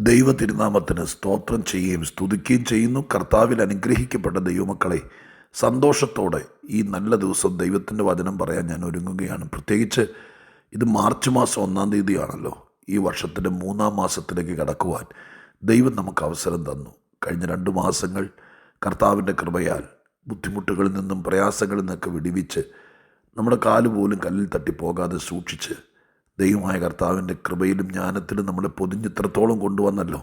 ദൈവ തിരുനാമത്തിന് സ്തോത്രം ചെയ്യുകയും സ്തുതിക്കുകയും ചെയ്യുന്നു. കർത്താവിൽ അനുഗ്രഹിക്കപ്പെട്ട ദൈവമക്കളെ, സന്തോഷത്തോടെ ഈ നല്ല ദിവസം ദൈവത്തിൻ്റെ വചനം പറയാൻ ഞാൻ ഒരുങ്ങുകയാണ്. പ്രത്യേകിച്ച് ഇത് മാർച്ച് മാസം 1-ാം തീയതിയാണല്ലോ. ഈ വർഷത്തിൻ്റെ 3-ാം മാസത്തിലേക്ക് കടക്കുവാൻ ദൈവം നമുക്ക് അവസരം തന്നു. കഴിഞ്ഞ 2 മാസങ്ങൾ കർത്താവിൻ്റെ കൃപയാൽ ബുദ്ധിമുട്ടുകളിൽ നിന്നും പ്രയാസങ്ങളിൽ നിന്നൊക്കെ വിടിവിച്ച് നമ്മുടെ കാല് പോലും കല്ലിൽ തട്ടിപ്പോകാതെ സൂക്ഷിച്ച് ദൈവമായ കർത്താവിൻ്റെ കൃപയിലും ജ്ഞാനത്തിലും നമ്മളെ പൊതിഞ്ഞിത്രത്തോളം കൊണ്ടുവന്നല്ലോ.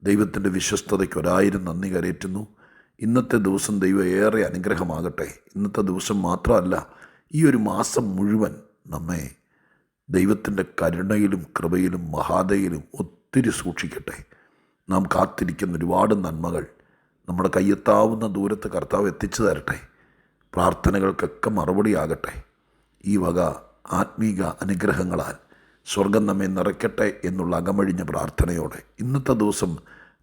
ദൈവത്തിൻ്റെ വിശ്വസ്തതയ്ക്ക് 1000 നന്ദി കരയറ്റുന്നു. ഇന്നത്തെ ദിവസം ദൈവം ഏറെ അനുഗ്രഹമാകട്ടെ. ഇന്നത്തെ ദിവസം മാത്രമല്ല, ഈ ഒരു മാസം മുഴുവൻ നമ്മെ ദൈവത്തിൻ്റെ കരുണയിലും കൃപയിലും മഹാദയിലും ഒത്തിരി സൂക്ഷിക്കട്ടെ. നാം കാത്തിരിക്കുന്ന ഒരുപാട് നന്മകൾ നമ്മുടെ കയ്യെത്താവുന്ന ദൂരത്ത് കർത്താവ് എത്തിച്ചു തരട്ടെ. പ്രാർത്ഥനകൾക്കൊക്കെ മറുപടിയാകട്ടെ. ഈ വക ആത്മീക അനുഗ്രഹങ്ങളാൽ സ്വർഗം നമ്മെ നിറയ്ക്കട്ടെ എന്നുള്ള അകമഴിഞ്ഞ പ്രാർത്ഥനയോടെ ഇന്നത്തെ ദിവസം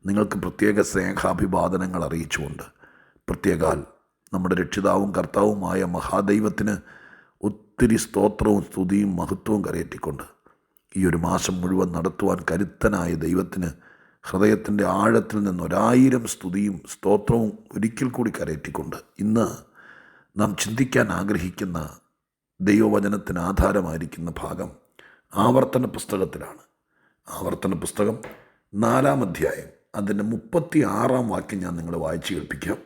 നിങ്ങൾക്ക് പ്രത്യേക സ്നേഹാഭിവാദനങ്ങൾ അറിയിച്ചുകൊണ്ട്, പ്രത്യേകാൽ നമ്മുടെ രക്ഷിതാവും കർത്താവുമായ മഹാദൈവത്തിന് ഒത്തിരി സ്തോത്രവും സ്തുതിയും മഹത്വവും കരയറ്റിക്കൊണ്ട് ഈ ഒരു മാസം മുഴുവൻ നടത്തുവാൻ കരുത്തനായ ദൈവത്തിന് ഹൃദയത്തിൻ്റെ ആഴത്തിൽ നിന്ന് 1000 സ്തുതിയും സ്തോത്രവും ഒരിക്കൽ കൂടി കരയറ്റിക്കൊണ്ട് ഇന്ന് നാം ചിന്തിക്കാൻ ആഗ്രഹിക്കുന്ന ദൈവവചനത്തിന് ആധാരമായിരിക്കുന്ന ഭാഗം ആവർത്തന പുസ്തകത്തിലാണ്. ആവർത്തന പുസ്തകം 4-ാം അധ്യായം അതിൻ്റെ 36-ാം വാക്യം ഞാൻ നിങ്ങളെ വായിച്ചു കേൾപ്പിക്കാം.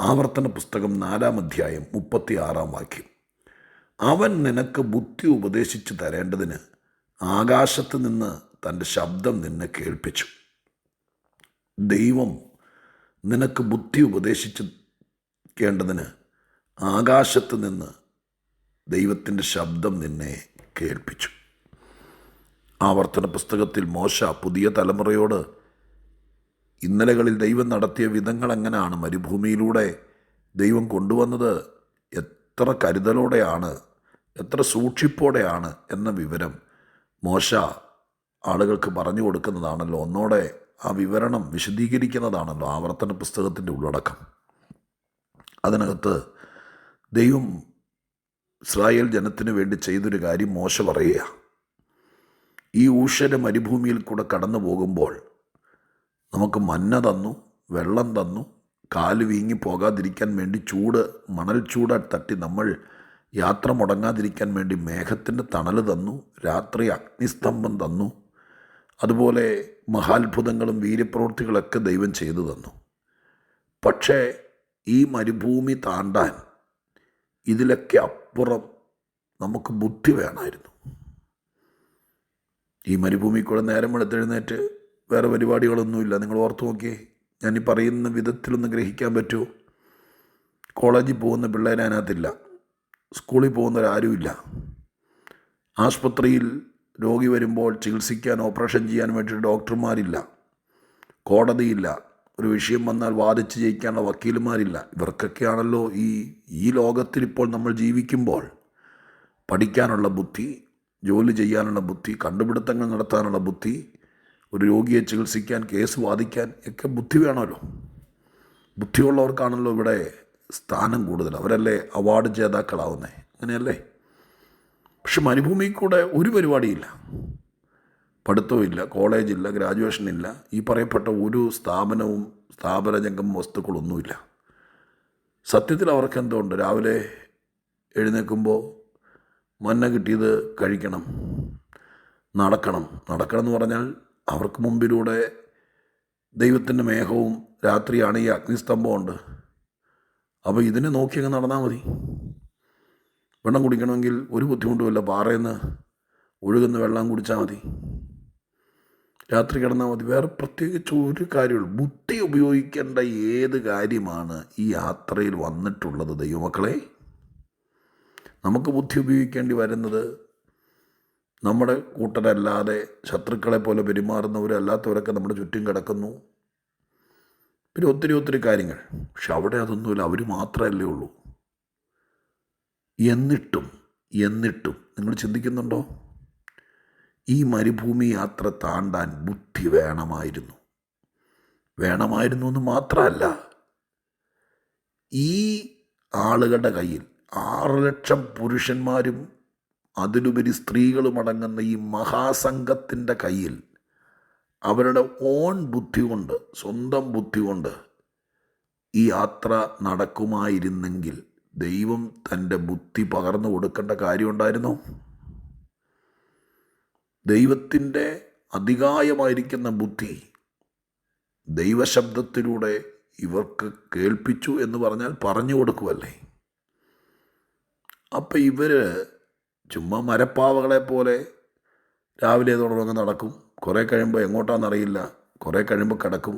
ആവർത്തന പുസ്തകം 4-ാം അധ്യായം 36-ാം വാക്യം. അവൻ നിനക്ക് ബുദ്ധി ഉപദേശിച്ചു തരേണ്ടതിന് ആകാശത്ത് നിന്ന് തൻ്റെ ശബ്ദം നിന്നെ കേൾപ്പിച്ചു. ദൈവം നിനക്ക് ബുദ്ധി ഉപദേശിക്കേണ്ടതിന് ആകാശത്ത് നിന്ന് ദൈവത്തിൻ്റെ ശബ്ദം നിന്നെ കേൾപ്പിച്ചു. ആവർത്തന പുസ്തകത്തിൽ മോശ പുതിയ തലമുറയോട് ഇന്നലകളിൽ ദൈവം നടത്തിയ വിധങ്ങൾ എങ്ങനെയാണ്, മരുഭൂമിയിലൂടെ ദൈവം കൊണ്ടുവന്നത് എത്ര കരുതലോടെയാണ്, എത്ര സൂക്ഷിപ്പോടെയാണ് എന്ന വിവരം മോശ ആളുകൾക്ക് പറഞ്ഞു കൊടുക്കുന്നതാണല്ലോ. ഒന്നോടെ ആ വിവരണം വിശദീകരിക്കുന്നതാണല്ലോ ആവർത്തന പുസ്തകത്തിൻ്റെ ഉള്ളടക്കം. അതിനകത്ത് ദൈവം ഇസ്രായേൽ ജനത്തിന് വേണ്ടി ചെയ്തൊരു കാര്യം മോശ പറയുക. ഈ ഊഷര മരുഭൂമിയിൽ കൂടെ കടന്നു പോകുമ്പോൾ നമുക്ക് മന്ന തന്നു, വെള്ളം തന്നു, കാല് വീങ്ങി പോകാതിരിക്കാൻ വേണ്ടി മണൽ ചൂട് തട്ടി നമ്മൾ യാത്ര മുടങ്ങാതിരിക്കാൻ വേണ്ടി മേഘത്തിൻ്റെ തണൽ തന്നു, രാത്രി അഗ്നിസ്തംഭം തന്നു. അതുപോലെ മഹാത്ഭുതങ്ങളും വീര്യപ്രവൃത്തികളൊക്കെ ദൈവം ചെയ്തു തന്നു. പക്ഷേ ഈ മരുഭൂമി താണ്ടാൻ ഇതിലൊക്കെ അപ്പുറം നമുക്ക് ബുദ്ധി വേണമായിരുന്നു. ഈ മരുഭൂമി കൂടെ നേരം വെളുത്തെഴുന്നേറ്റ് വേറെ പരിപാടികളൊന്നുമില്ല. നിങ്ങൾ ഓർത്ത് നോക്കിയേ, ഞാനീ പറയുന്ന വിധത്തിലൊന്ന് ഗ്രഹിക്കാൻ പറ്റുമോ? കോളേജിൽ പോകുന്ന പിള്ളേർ അതിനകത്തില്ല, സ്കൂളിൽ പോകുന്നവരാരുമില്ല, ആശുപത്രിയിൽ രോഗി വരുമ്പോൾ ചികിത്സിക്കാൻ ഓപ്പറേഷൻ ചെയ്യാൻ വേണ്ടി ഡോക്ടർമാരില്ല, കോടതിയില്ല, ഒരു വിഷയം വന്നാൽ വാദിച്ച് ജയിക്കാനുള്ള വക്കീലുമാരില്ല. ഇവർക്കൊക്കെയാണല്ലോ ഈ ലോകത്തിലിപ്പോൾ നമ്മൾ ജീവിക്കുമ്പോൾ പഠിക്കാനുള്ള ബുദ്ധി, ജോലി ചെയ്യാനുള്ള ബുദ്ധി, കണ്ടുപിടുത്തങ്ങൾ നടത്താനുള്ള ബുദ്ധി, ഒരു രോഗിയെ ചികിത്സിക്കാൻ, കേസ് വാദിക്കാൻ ഒക്കെ ബുദ്ധി വേണമല്ലോ. ബുദ്ധിയുള്ളവർക്കാണല്ലോ ഇവിടെ സ്ഥാനം കൂടുതൽ. അവരല്ലേ അവാർഡ് ജേതാക്കളാവുന്നേ, അങ്ങനെയല്ലേ? പക്ഷെ മരുഭൂമിയിൽ കൂടെ ഒരു പരിപാടിയില്ല, പഠിത്തവുമില്ല, കോളേജില്ല, ഗ്രാജുവേഷനില്ല, ഈ പറയപ്പെട്ട ഒരു സ്ഥാപനജംഗം വസ്തുക്കളൊന്നുമില്ല. സത്യത്തിൽ അവർക്ക് എന്തുകൊണ്ട്? രാവിലെ എഴുന്നേൽക്കുമ്പോൾ മന്ന കിട്ടിയത് കഴിക്കണം, നടക്കണം എന്ന് പറഞ്ഞാൽ അവർക്ക് മുമ്പിലൂടെ ദൈവത്തിൻ്റെ മേഘവും രാത്രിയാണ് ഈ അഗ്നിസ്തംഭമുണ്ട്. അപ്പോൾ ഇതിനെ നോക്കി അങ്ങ് നടന്നാൽ മതി. വെള്ളം കുടിക്കണമെങ്കിൽ ഒരു ബുദ്ധിമുട്ടുമില്ല, പാറയെന്ന് ഒഴുകുന്ന വെള്ളം കുടിച്ചാൽ മതി, രാത്രി കിടന്നാൽ മതി. വേറെ പ്രത്യേകിച്ച് ഒരു കാര്യമുള്ളൂ. ബുദ്ധി ഉപയോഗിക്കേണ്ട ഏത് കാര്യമാണ് ഈ യാത്രയിൽ വന്നിട്ടുള്ളത് ദൈവമക്കളെ? നമുക്ക് ബുദ്ധി ഉപയോഗിക്കേണ്ടി വരുന്നത് നമ്മുടെ കൂട്ടരല്ലാതെ ശത്രുക്കളെ പോലെ പെരുമാറുന്നവരല്ലാത്തവരൊക്കെ നമ്മുടെ ചുറ്റും കിടക്കുന്നു. പിന്നെ ഒത്തിരി കാര്യങ്ങൾ. പക്ഷെ അവിടെ അതൊന്നുമില്ല, അവർ മാത്രമല്ലേ ഉള്ളൂ. എന്നിട്ടും നിങ്ങൾ ചിന്തിക്കുന്നുണ്ടോ? ഈ മരുഭൂമി യാത്ര താണ്ടാൻ ബുദ്ധി വേണമായിരുന്നു എന്ന് മാത്രമല്ല, ഈ ആളുകളുടെ കയ്യിൽ 6 ലക്ഷം പുരുഷന്മാരും അതിലുപരി സ്ത്രീകളും അടങ്ങുന്ന ഈ മഹാസംഘത്തിൻ്റെ കയ്യിൽ അവരുടെ ഓൺ ബുദ്ധി കൊണ്ട്, സ്വന്തം ബുദ്ധി കൊണ്ട് ഈ യാത്ര നടക്കുമായിരുന്നെങ്കിൽ ദൈവം തൻ്റെ ബുദ്ധി പകർന്നു കൊടുക്കേണ്ട കാര്യമുണ്ടായിരുന്നോ? ദൈവത്തിൻ്റെ അതികായമായിരിക്കുന്ന ബുദ്ധി ദൈവശബ്ദത്തിലൂടെ ഇവർക്ക് കേൾപ്പിച്ചു എന്ന് പറഞ്ഞാൽ പറഞ്ഞു കൊടുക്കുമല്ലേ. അപ്പം ഇവർ ചുമ്മാ മരപ്പാവകളെ പോലെ രാവിലെ തുടർന്ന് നടക്കും, കുറേ കഴിയുമ്പോൾ എങ്ങോട്ടാണെന്നറിയില്ല, കുറേ കഴിയുമ്പോൾ കിടക്കും,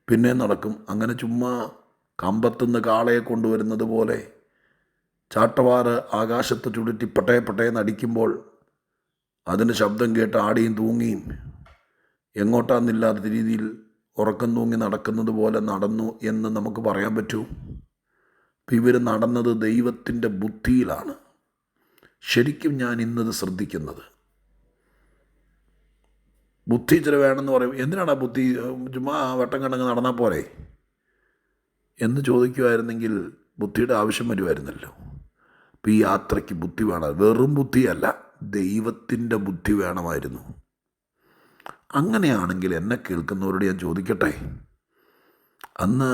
പിന്നെ നടക്കും. അങ്ങനെ ചുമ്മാ കമ്പത്തുനിന്ന് കാളയെ കൊണ്ടുവരുന്നത് പോലെ ചാട്ടവാറ് ആകാശത്ത് ചുരുട്ടി പട്ടേ പട്ടേന്ന് അടിക്കുമ്പോൾ അതിന് ശബ്ദം കേട്ട് ആടിയും തൂങ്ങിയും എങ്ങോട്ടാന്നില്ലാത്ത രീതിയിൽ ഉറക്കം തൂങ്ങി നടക്കുന്നത് പോലെ നടന്നു എന്ന് നമുക്ക് പറയാൻ പറ്റൂ? ഇപ്പം ഇവർ നടന്നത് ദൈവത്തിൻ്റെ ബുദ്ധിയിലാണ്. ശരിക്കും ഞാൻ ഇന്നത് ശ്രദ്ധിക്കുന്നത്, ബുദ്ധി ഇച്ചിരി വേണമെന്ന് പറയും. എന്തിനാണ് ആ ബുദ്ധി? ചുമ്മാ വട്ടം കണ്ടങ്ങ് നടന്നാൽ പോരെ എന്ന് ചോദിക്കുമായിരുന്നെങ്കിൽ ബുദ്ധിയുടെ ആവശ്യം വരുമായിരുന്നല്ലോ. അപ്പം ഈ യാത്രയ്ക്ക് ബുദ്ധി വേണം, വെറും ബുദ്ധിയല്ല, ദൈവത്തിൻ്റെ ബുദ്ധി വേണമായിരുന്നു. അങ്ങനെയാണെങ്കിൽ എന്നെ കേൾക്കുന്നവരോട് ഞാൻ ചോദിക്കട്ടെ, അന്ന്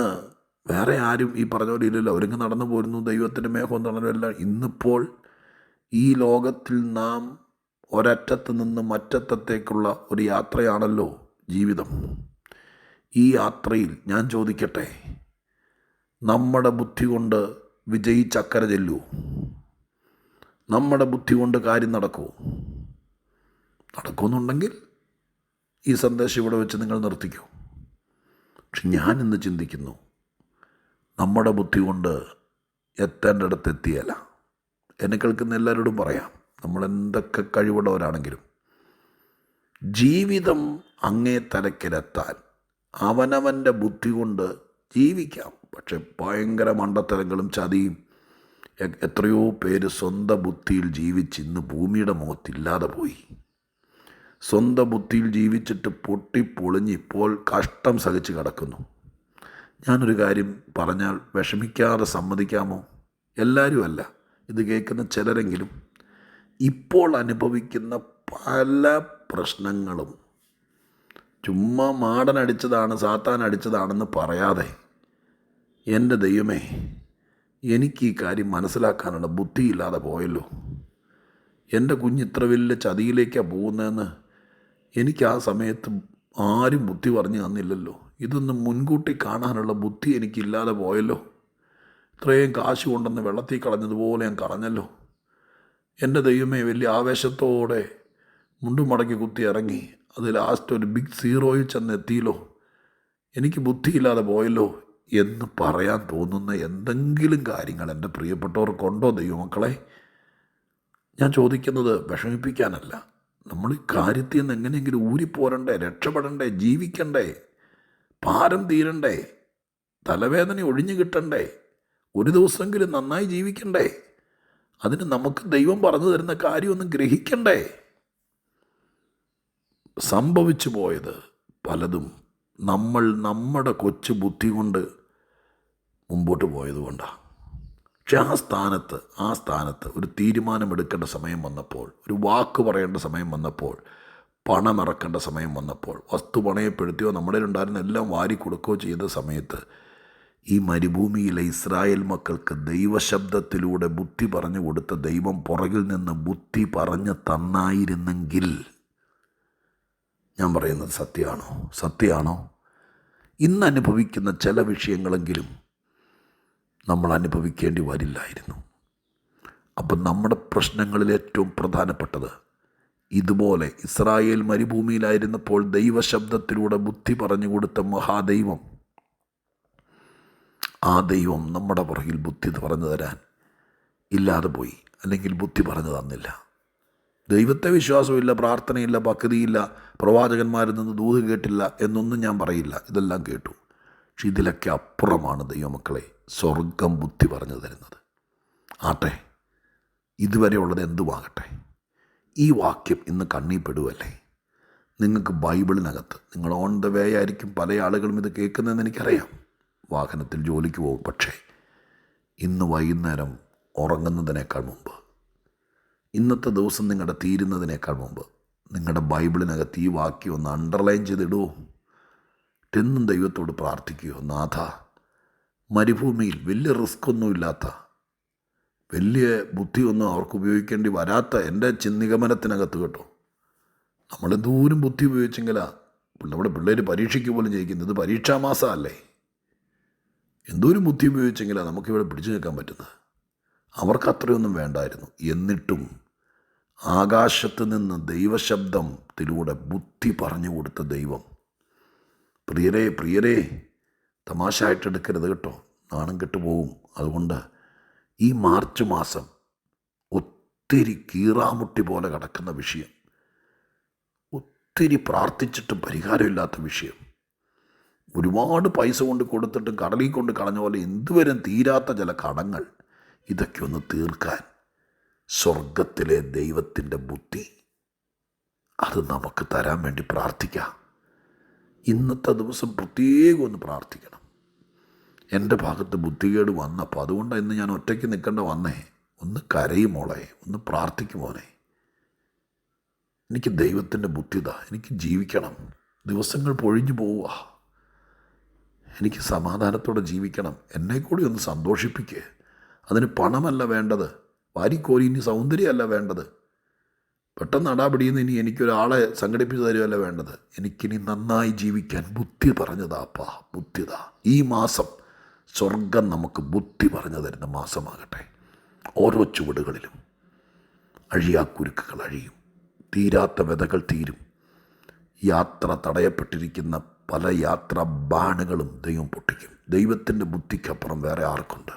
വേറെ ആരും ഈ പറഞ്ഞ പോലെ ഇല്ലല്ലോ, അവരിങ്ങ് നടന്നു പോരുന്നു, ദൈവത്തിൻ്റെ മേഘവും തണലുമെല്ലാം. ഇന്നിപ്പോൾ ഈ ലോകത്തിൽ നാം ഒരറ്റത്ത് നിന്ന് മറ്ററ്റത്തേക്കുള്ള ഒരു യാത്രയാണല്ലോ ജീവിതം. ഈ യാത്രയിൽ ഞാൻ ചോദിക്കട്ടെ, നമ്മുടെ ബുദ്ധി കൊണ്ട് വിജയിച്ചക്കര ചെല്ലൂ? നമ്മുടെ ബുദ്ധി കൊണ്ട് കാര്യം നടക്കുമോ? നടക്കുമെന്നുണ്ടെങ്കിൽ ഈ സന്ദേശം ഇവിടെ വെച്ച് നിങ്ങൾ നിർത്തിക്കൂ. പക്ഷെ ഞാൻ ഇന്ന് ചിന്തിക്കുന്നു, നമ്മുടെ ബുദ്ധി കൊണ്ട് എത്തേണ്ടടുത്ത് എത്തിയല്ല. എന്നെ കേൾക്കുന്ന എല്ലാവരോടും പറയാം, നമ്മളെന്തൊക്കെ കഴിവുള്ളവരാണെങ്കിലും ജീവിതം അങ്ങേ തലക്കിലെത്താൻ അവനവൻ്റെ ബുദ്ധി കൊണ്ട് ജീവിക്കാം. പക്ഷെ ഭയങ്കര മണ്ടത്തരങ്ങളും ചതിയും, എത്രയോ പേര് സ്വന്തം ബുദ്ധിയിൽ ജീവിച്ച് ഇന്ന് ഭൂമിയുടെ മുഖത്തില്ലാതെ പോയി. സ്വന്തം ബുദ്ധിയിൽ ജീവിച്ചിട്ട് പൊട്ടിപ്പൊളിഞ്ഞ് ഇപ്പോൾ കഷ്ടം സഹിച്ച് കിടക്കുന്നു. ഞാനൊരു കാര്യം പറഞ്ഞാൽ വിഷമിക്കാതെ സമ്മതിക്കാമോ? എല്ലാവരും അല്ല, ഇത് കേൾക്കുന്ന ചിലരെങ്കിലും ഇപ്പോൾ അനുഭവിക്കുന്ന പല പ്രശ്നങ്ങളും ചുമ്മാ മാടൻ അടിച്ചതാണ്, സാത്താൻ അടിച്ചതാണെന്ന് പറയാതെ, എൻ്റെ ദൈവമേ, എനിക്ക് ഈ കാര്യം മനസ്സിലാക്കാനുള്ള ബുദ്ധിയില്ലാതെ പോയല്ലോ, എൻ്റെ കുഞ്ഞ് ഇത്ര വലിയ ചതിയിലേക്കാണ് പോകുന്നതെന്ന് എനിക്ക് ആ സമയത്ത് ആരും ബുദ്ധി പറഞ്ഞു തന്നില്ലല്ലോ, ഇതൊന്നും മുൻകൂട്ടി കാണാനുള്ള ബുദ്ധി എനിക്കില്ലാതെ പോയല്ലോ, ഇത്രയും കാശ് കൊണ്ടെന്ന് വെള്ളത്തിൽ കളഞ്ഞതുപോലെ ഞാൻ കളഞ്ഞല്ലോ, എൻ്റെ ദൈവമേ, വലിയ ആവേശത്തോടെ മുണ്ടും മടക്കി കുത്തി ഇറങ്ങി അത് ലാസ്റ്റ് ഒരു ബിഗ് സീറോയിൽ ചെന്ന് എത്തിയല്ലോ, എനിക്ക് ബുദ്ധിയില്ലാതെ പോയല്ലോ എന്ന് പറയാൻ തോന്നുന്ന എന്തെങ്കിലും കാര്യങ്ങൾ എൻ്റെ പ്രിയപ്പെട്ടവർക്കുണ്ടോ ദൈവമക്കളെ? ഞാൻ ചോദിക്കുന്നത് വിഷമിപ്പിക്കാനല്ല, നമ്മൾ ഈ കാര്യത്തിൽ നിന്ന് എങ്ങനെയെങ്കിലും ഊരിപ്പോരണ്ടേ, രക്ഷപ്പെടണ്ടേ, ജീവിക്കണ്ടേ, ഭാരം തീരണ്ടേ, തലവേദന ഒഴിഞ്ഞു കിട്ടണ്ടേ, ഒരു ദിവസമെങ്കിലും നന്നായി ജീവിക്കണ്ടേ? അതിന് നമുക്ക് ദൈവം പറഞ്ഞു തരുന്ന കാര്യമൊന്നും ഗ്രഹിക്കണ്ടേ? സംഭവിച്ചു പോയത് പലതും നമ്മൾ നമ്മുടെ കൊച്ചു ബുദ്ധി കൊണ്ട് മുമ്പോട്ട് പോയതുകൊണ്ടാണ്. പക്ഷെ ആ സ്ഥാനത്ത് ഒരു തീരുമാനമെടുക്കേണ്ട സമയം വന്നപ്പോൾ, ഒരു വാക്ക് പറയേണ്ട സമയം വന്നപ്പോൾ, പണമിറക്കേണ്ട സമയം വന്നപ്പോൾ, വസ്തു പണയപ്പെടുത്തിയോ നമ്മുടെ ഉണ്ടായിരുന്ന എല്ലാം വാരി കൊടുക്കുകയോ ചെയ്ത സമയത്ത് ഈ മരുഭൂമിയിലെ ഇസ്രായേൽ മക്കൾക്ക് ദൈവശബ്ദത്തിലൂടെ ബുദ്ധി പറഞ്ഞു കൊടുത്ത ദൈവം പുറകിൽ നിന്ന് ബുദ്ധി പറഞ്ഞ് തന്നായിരുന്നെങ്കിൽ, ഞാൻ പറയുന്നത് സത്യമാണോ? ഇന്ന് അനുഭവിക്കുന്ന ചില വിഷയങ്ങളെങ്കിലും നമ്മൾ അനുഭവിക്കേണ്ടി വരില്ലായിരുന്നു. അപ്പം നമ്മുടെ പ്രശ്നങ്ങളിൽ ഏറ്റവും പ്രധാനപ്പെട്ടത്, ഇതുപോലെ ഇസ്രായേൽ മരുഭൂമിയിലായിരുന്നപ്പോൾ ദൈവശബ്ദത്തിലൂടെ ബുദ്ധി പറഞ്ഞു കൊടുത്ത മഹാദൈവം, ആ ദൈവം നമ്മുടെ പുറകിൽ ബുദ്ധി പറഞ്ഞു തരാൻ ഇല്ലാതെ പോയി, അല്ലെങ്കിൽ ബുദ്ധി പറഞ്ഞു തന്നില്ല. ദൈവത്തെ വിശ്വാസമില്ല, പ്രാർത്ഥനയില്ല, ഭക്തിയില്ല, പ്രവാചകന്മാരിൽ നിന്ന് ദൂത് കേട്ടില്ല എന്നൊന്നും ഞാൻ പറയില്ല, ഇതെല്ലാം കേട്ടു. പക്ഷെ ഇതിലൊക്കെ അപ്പുറമാണ് ദൈവമക്കളെ സ്വർഗം ബുദ്ധി പറഞ്ഞു തരുന്നത്. ആട്ടെ, ഇതുവരെ ഉള്ളത് എന്തുമാകട്ടെ, ഈ വാക്യം ഇന്ന് കണ്ണിൽപ്പെടുവല്ലേ? നിങ്ങൾക്ക് ബൈബിളിനകത്ത്, നിങ്ങൾ ഓൺ ദ വേ ആയിരിക്കും പല ആളുകളും ഇത് കേൾക്കുന്നതെന്ന് എനിക്കറിയാം, വാഹനത്തിൽ ജോലിക്ക് പോകും. പക്ഷേ ഇന്ന് വൈകുന്നേരം ഉറങ്ങുന്നതിനേക്കാൾ മുമ്പ്, ഇന്നത്തെ ദിവസം നിങ്ങളുടെ തീരുന്നതിനേക്കാൾ മുമ്പ് നിങ്ങളുടെ ബൈബിളിനകത്ത് ഈ വാക്യം ഒന്ന് അണ്ടർലൈൻ ചെയ്തിടുമോ? എന്നും ദൈവത്തോട് പ്രാർത്ഥിക്കുകയോ, നാഥ, മരുഭൂമിയിൽ വലിയ റിസ്ക്കൊന്നുമില്ലാത്ത, വലിയ ബുദ്ധിയൊന്നും അവർക്ക് ഉപയോഗിക്കേണ്ടി വരാത്ത എൻ്റെ നിഗമനത്തിനകത്ത് കേട്ടോ, നമ്മളെന്തോരം ബുദ്ധി ഉപയോഗിച്ചെങ്കിലാണ് നമ്മുടെ പിള്ളേർ പരീക്ഷയ്ക്ക് പോലും ജയിക്കുന്നത്. ഇത് പരീക്ഷാ മാസമല്ലേ? എന്തോരം ബുദ്ധി ഉപയോഗിച്ചെങ്കിലാണ് നമുക്കിവിടെ പിടിച്ചു നിൽക്കാൻ പറ്റുന്നത്. അവർക്ക് അത്രയൊന്നും വേണ്ടായിരുന്നു. എന്നിട്ടും ആകാശത്ത് നിന്ന് ദൈവശബ്ദത്തിലൂടെ ബുദ്ധി പറഞ്ഞു കൊടുത്ത ദൈവം. പ്രിയരേ, തമാശയായിട്ടെടുക്കരുത് കേട്ടോ, നാണം കെട്ടുപോകും. അതുകൊണ്ട് ഈ മാർച്ച് മാസം ഒത്തിരി കീറാമുട്ടി പോലെ കിടക്കുന്ന വിഷയം, ഒത്തിരി പ്രാർത്ഥിച്ചിട്ടും പരിഹാരമില്ലാത്ത വിഷയം, ഒരുപാട് പൈസ കൊണ്ട് കൊടുത്തിട്ടും കടലിൽ കൊണ്ട് കളഞ്ഞ പോലെ എന്തുവരെ തീരാത്ത ചില കടങ്ങൾ, ഇതൊക്കെ ഒന്ന് തീർക്കാൻ സ്വർഗത്തിലെ ദൈവത്തിൻ്റെ ബുദ്ധി അത് നമുക്ക് തരാൻ വേണ്ടി പ്രാർത്ഥിക്കാം. ഇന്നത്തെ ദിവസം പ്രത്യേകം ഒന്ന് പ്രാർത്ഥിക്കണം. എൻ്റെ ഭാഗത്ത് ബുദ്ധികേട് വന്നപ്പോൾ അതുകൊണ്ടാണ് ഇന്ന് ഞാൻ ഒറ്റയ്ക്ക് നിൽക്കേണ്ട വന്നേ. ഒന്ന് കരയും മോളെ, ഒന്ന് പ്രാർത്ഥിക്കുമോനെ, എനിക്ക് ദൈവത്തിൻ്റെ ബുദ്ധിത, എനിക്ക് ജീവിക്കണം. ദിവസങ്ങൾ പൊഴിഞ്ഞു പോവുക, എനിക്ക് സമാധാനത്തോടെ ജീവിക്കണം. എന്നെ കൂടി ഒന്ന് സന്തോഷിപ്പിക്കുക. അതിന് പണമല്ല വേണ്ടത്, വാരിക്കോരി ഇനി സൗന്ദര്യമല്ല വേണ്ടത്, പെട്ടെന്ന് അടാപിടിയെന്ന് ഇനി എനിക്കൊരാളെ സംഘടിപ്പിച്ച് തരുമല്ല വേണ്ടത്. എനിക്കിനി നന്നായി ജീവിക്കാൻ ബുദ്ധി പറഞ്ഞതാപ്പാ, ബുദ്ധിത. ഈ മാസം സ്വർഗം നമുക്ക് ബുദ്ധി പറഞ്ഞു തരുന്ന മാസമാകട്ടെ. ഓരോ ചുവടുകളിലും അഴിയാക്കുരുക്കുകൾ അഴിയും, തീരാത്ത വ്യതകൾ തീരും. യാത്ര തടയപ്പെട്ടിരിക്കുന്ന പല യാത്രാ ബാണുകളും ദൈവം പൊട്ടിക്കും. ദൈവത്തിൻ്റെ ബുദ്ധിക്കപ്പുറം വേറെ ആർക്കുണ്ട്?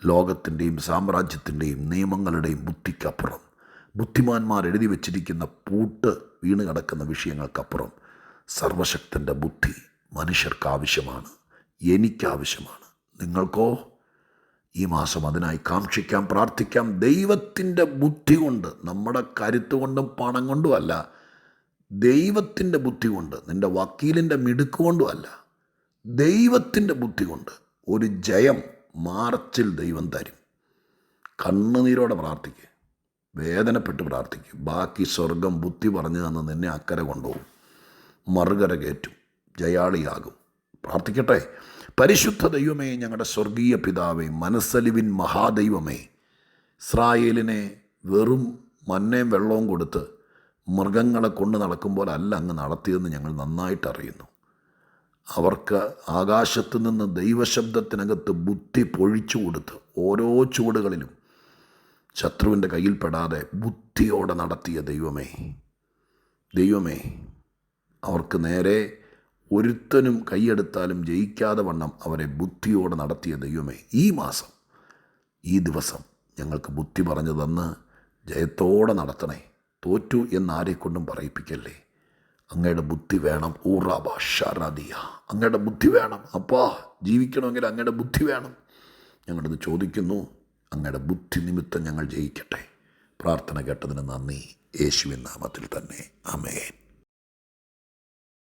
ലോകത്തിൻ്റെയും സാമ്രാജ്യത്തിൻ്റെയും നിയമങ്ങളുടെയും ബുദ്ധിക്കപ്പുറം, ബുദ്ധിമാന്മാർ എഴുതി വച്ചിരിക്കുന്ന പൂട്ട് വീണ് കിടക്കുന്ന വിഷയങ്ങൾക്കപ്പുറം സർവശക്തൻ്റെ ബുദ്ധി മനുഷ്യർക്ക് ആവശ്യമാണ്, എനിക്കാവശ്യമാണ്. നിങ്ങൾക്കോ? ഈ മാസം അതിനായി കാക്ഷിക്കാം, പ്രാർത്ഥിക്കാം. ദൈവത്തിൻ്റെ ബുദ്ധി കൊണ്ട്, നമ്മുടെ കരുത്ത് കൊണ്ടും പണം കൊണ്ടും അല്ല, ദൈവത്തിൻ്റെ ബുദ്ധി കൊണ്ട്, നിൻ്റെ വക്കീലിൻ്റെ മിടുക്ക് കൊണ്ടും അല്ല, ദൈവത്തിൻ്റെ ബുദ്ധി കൊണ്ട് ഒരു ജയം മാർച്ചിൽ ദൈവം തരും. കണ്ണുനീരോടെ പ്രാർത്ഥിക്കുക, വേദനപ്പെട്ട് പ്രാർത്ഥിക്കുക. ബാക്കി സ്വർഗം ബുദ്ധി പറഞ്ഞു തന്ന് നിന്നെ അക്കരെ കൊണ്ടുപോകും, മറുകര കയറ്റും, ജയാളിയാകും. പ്രാർത്ഥിക്കട്ടെ. പരിശുദ്ധ ദൈവമേ, ഞങ്ങളുടെ സ്വർഗീയ പിതാവേ, മനസ്സലിവിൻ മഹാദൈവമേ, ഇസ്രായേലിനെ വെറും മന്നയും വെള്ളവും കൊടുത്ത് മൃഗങ്ങളെ കൊണ്ട് നടക്കുമ്പോൾ അല്ല അങ്ങ് നടത്തിയതെന്ന് ഞങ്ങൾ നന്നായിട്ട് അറിയുന്നു. അവർക്ക് ആകാശത്തു നിന്ന് ദൈവശബ്ദത്തിനകത്ത് ബുദ്ധി പൊഴിച്ചു കൊടുത്ത് ഓരോ ചുവടുകളിലും ശത്രുവിൻ്റെ കയ്യിൽപ്പെടാതെ ബുദ്ധിയോടെ നടത്തിയ ദൈവമേ, അവർക്ക് നേരെ ഒരുത്തനും കൈയെടുത്താലും ജയിക്കാതെ വണ്ണം അവരെ ബുദ്ധിയോടെ നടത്തിയ ദൈവമേ, ഈ മാസം, ഈ ദിവസം ഞങ്ങൾക്ക് ബുദ്ധി പറഞ്ഞു തന്ന് ജയത്തോടെ നടത്തണേ. തോറ്റു എന്നാരെക്കൊണ്ടും പറയിപ്പിക്കല്ലേ. അങ്ങയുടെ ബുദ്ധി വേണം. ഊറാബാഷാറാദിയ, അങ്ങയുടെ ബുദ്ധി വേണം. അപ്പാ, ജീവിക്കണമെങ്കിൽ അങ്ങയുടെ ബുദ്ധി വേണം. ഞങ്ങളിത് ചോദിക്കുന്നു. അങ്ങയുടെ ബുദ്ധി നിമിത്തം ഞങ്ങൾ ജയിക്കട്ടെ. പ്രാർത്ഥന കേട്ടതിന് നന്ദി. യേശുവിൻ നാമത്തിൽ തന്നെ. ആമേൻ.